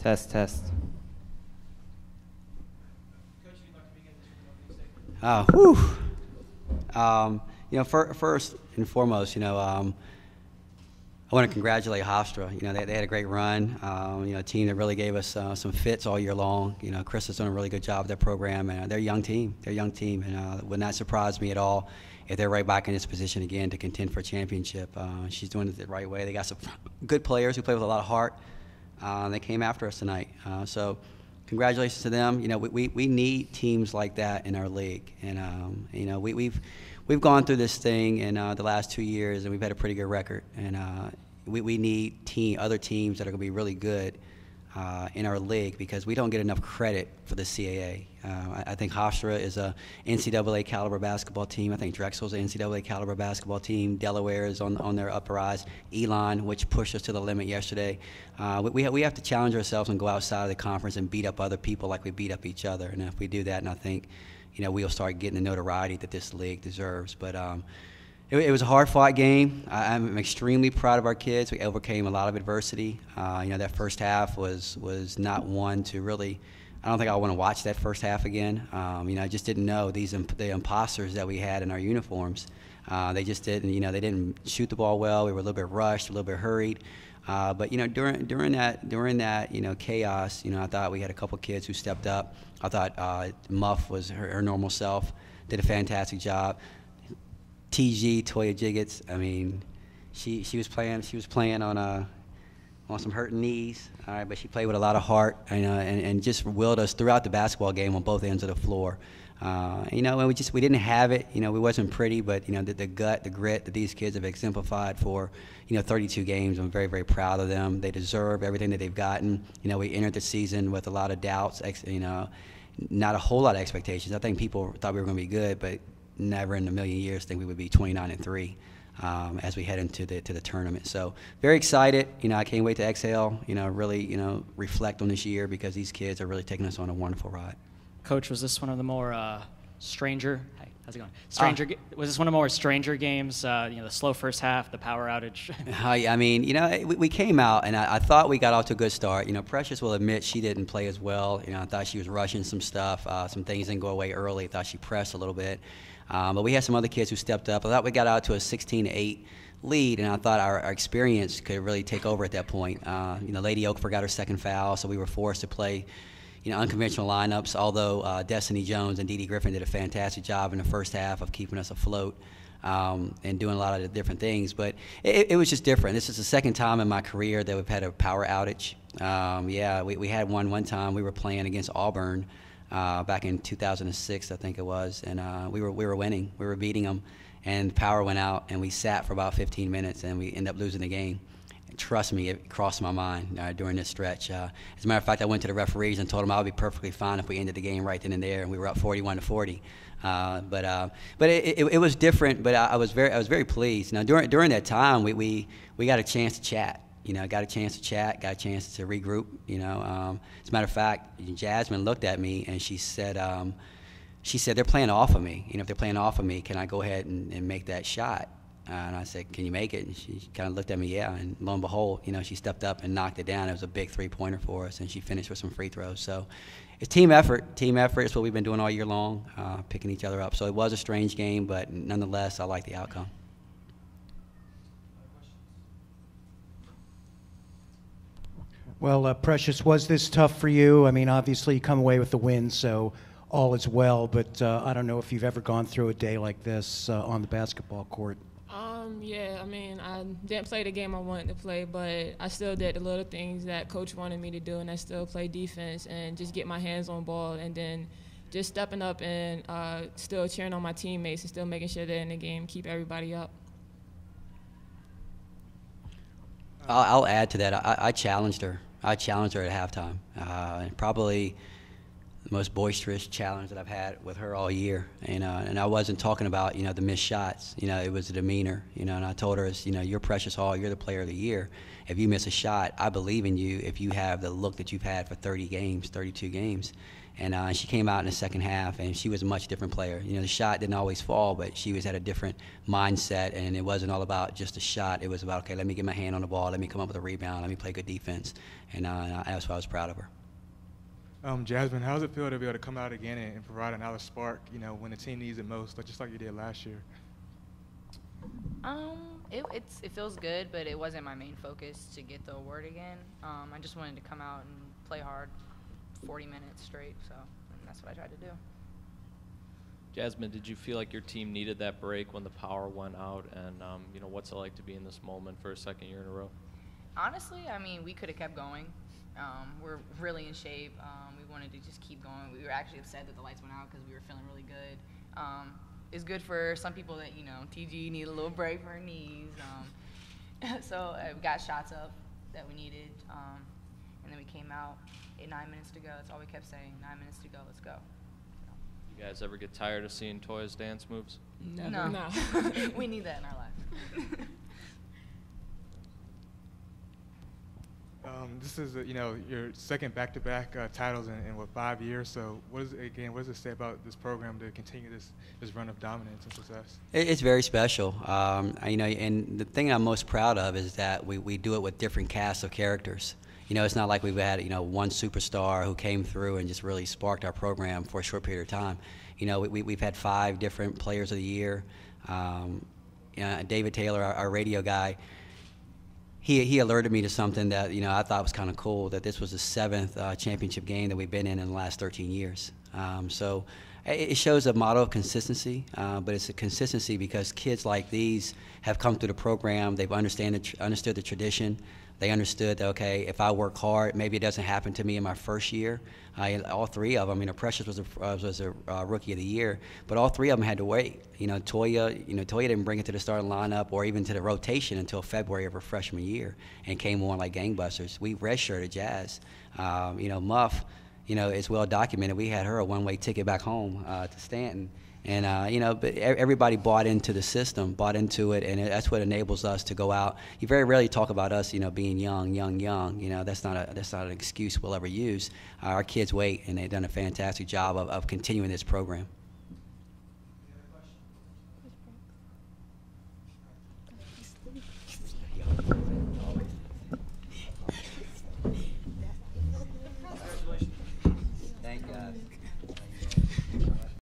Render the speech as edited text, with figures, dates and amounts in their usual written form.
Test, test. Whew. First and foremost, I want to congratulate Hofstra. They had a great run. A team that really gave us some fits all year long. Chris has done a really good job with their program, and they're a young team. And it would not surprise me at all if they're right back in this position again to contend for a championship. She's doing it the right way. They got some good players who play with a lot of heart. They came after us tonight. So congratulations to them. We need teams like that in our league, and we've gone through this thing in the last 2 years, and we've had a pretty good record. And we need other teams that are going to be really good in our league because we don't get enough credit for the CAA. I think Hofstra is a NCAA caliber basketball team. I think Drexel's an NCAA caliber basketball team. Delaware is on their upper rise. Elon, which pushed us to the limit yesterday. We have to challenge ourselves and go outside of the conference and beat up other people like we beat up each other. And if we do that, and I think we'll start getting the notoriety that this league deserves. But it was a hard-fought game. I'm extremely proud of our kids. We overcame a lot of adversity. That first half was not one to really. I don't think I want to watch that first half again. I just didn't know the imposters that we had in our uniforms. They just didn't. They didn't shoot the ball well. We were a little bit rushed, a little bit hurried. But during that chaos, I thought we had a couple kids who stepped up. I thought Muff was her normal self, did a fantastic job. TG, Toia Giggetts, I mean, she was playing on some hurting knees, all right, but she played with a lot of heart and just willed us throughout the basketball game on both ends of the floor. And we didn't have it. We wasn't pretty, but the gut, the grit that these kids have exemplified for 32 games. I'm very, very proud of them. They deserve everything that they've gotten. We entered the season with a lot of doubts. Not a whole lot of expectations. I think people thought we were going to be good, but never in a million years think we would be 29-3 as we head into the tournament. So very excited. I can't wait to exhale. Really reflect on this year because these kids are really taking us on a wonderful ride. Coach, was this one of the more stranger? Hey, how's it going? Was this one of the more stranger games? The slow first half, the power outage. We came out and I thought we got off to a good start. Precious will admit she didn't play as well. I thought she was rushing some stuff. Some things didn't go away early. I thought she pressed a little bit. But we had some other kids who stepped up. I thought we got out to a 16-8 lead, and I thought our experience could really take over at that point. Lady Oak forgot her second foul, so we were forced to play unconventional lineups, although Destiny Jones and Dee Dee Griffin did a fantastic job in the first half of keeping us afloat and doing a lot of the different things. But it was just different. This is the second time in my career that we've had a power outage. We had one time. We were playing against Auburn back in 2006, I think it was, and we were winning. We were beating them, and power went out, and we sat for about 15 minutes, and we ended up losing the game. Trust me, it crossed my mind during this stretch. As a matter of fact, I went to the referees and told them I would be perfectly fine if we ended the game right then and there, and we were up 41-40. But it was different. But I was very pleased. Now during that time, we got a chance to chat. Got a chance to chat, got a chance to regroup. As a matter of fact, Jazmon looked at me and she said, they're playing off of me. If they're playing off of me, can I go ahead and make that shot? And I said, can you make it? And she kind of looked at me, yeah. And lo and behold, she stepped up and knocked it down. It was a big three-pointer for us, and she finished with some free throws. So it's team effort. Team effort is what we've been doing all year long, picking each other up. So it was a strange game, but nonetheless, I like the outcome. Well, Precious, was this tough for you? I mean, obviously you come away with the win, so all is well, but I don't know if you've ever gone through a day like this on the basketball court. Yeah, I didn't play the game I wanted to play, but I still did the little things that Coach wanted me to do, and I still play defense and just get my hands on ball, and then just stepping up and still cheering on my teammates and still making sure they're in the game, keep everybody up. I'll add to that. I challenged her. I challenged her at halftime. And probably the most boisterous challenge that I've had with her all year. And I wasn't talking about, the missed shots. It was the demeanor, and I told her, you're Precious Hall, you're the player of the year. If you miss a shot, I believe in you if you have the look that you've had for 30 games, 32 games. And she came out in the second half, and she was a much different player. The shot didn't always fall, but she had a different mindset, and it wasn't all about just a shot. It was about, okay, let me get my hand on the ball, let me come up with a rebound, let me play good defense. And that's why I was proud of her. Jazmon, how does it feel to be able to come out again and provide another spark, when the team needs it most, just like you did last year? It feels good, but it wasn't my main focus to get the award again. I just wanted to come out and play hard 40 minutes straight, and that's what I tried to do. Jazmon, did you feel like your team needed that break when the power went out? And, what's it like to be in this moment for a second year in a row? Honestly, we could have kept going. We're really in shape. We wanted to just keep going. We were actually upset that the lights went out because we were feeling really good. It's good for some people that, TG need a little break for her knees. So we got shots up that we needed, and then we came out. 9 minutes to go. That's all we kept saying. 9 minutes to go. Let's go. You guys ever get tired of seeing Toia's dance moves? Never. No. We need that in our life. This is, your second back-to-back titles in 5 years. So what does it say about this program to continue this run of dominance and success? It's very special. And the thing I'm most proud of is that we do it with different casts of characters. It's not like we've had, one superstar who came through and just really sparked our program for a short period of time. We've had 5 different players of the year. David Taylor, our radio guy, he alerted me to something that, I thought was kind of cool, that this was the 7th championship game that we've been in the last 13 years. So it shows a model of consistency, but it's a consistency because kids like these have come through the program. They've understood the tradition. They understood that, okay, if I work hard, maybe it doesn't happen to me in my first year. All 3 of them, Precious was a rookie of the year, but all 3 of them had to wait. Toia didn't bring it to the starting lineup or even to the rotation until February of her freshman year and came on like gangbusters. We redshirted Jazz. Muff, it's well documented. We had her a one-way ticket back home to Stanton. And, but everybody bought into the system, bought into it, and that's what enables us to go out. You very rarely talk about us, being young. That's not an excuse we'll ever use. Our kids wait, and they've done a fantastic job of continuing this program.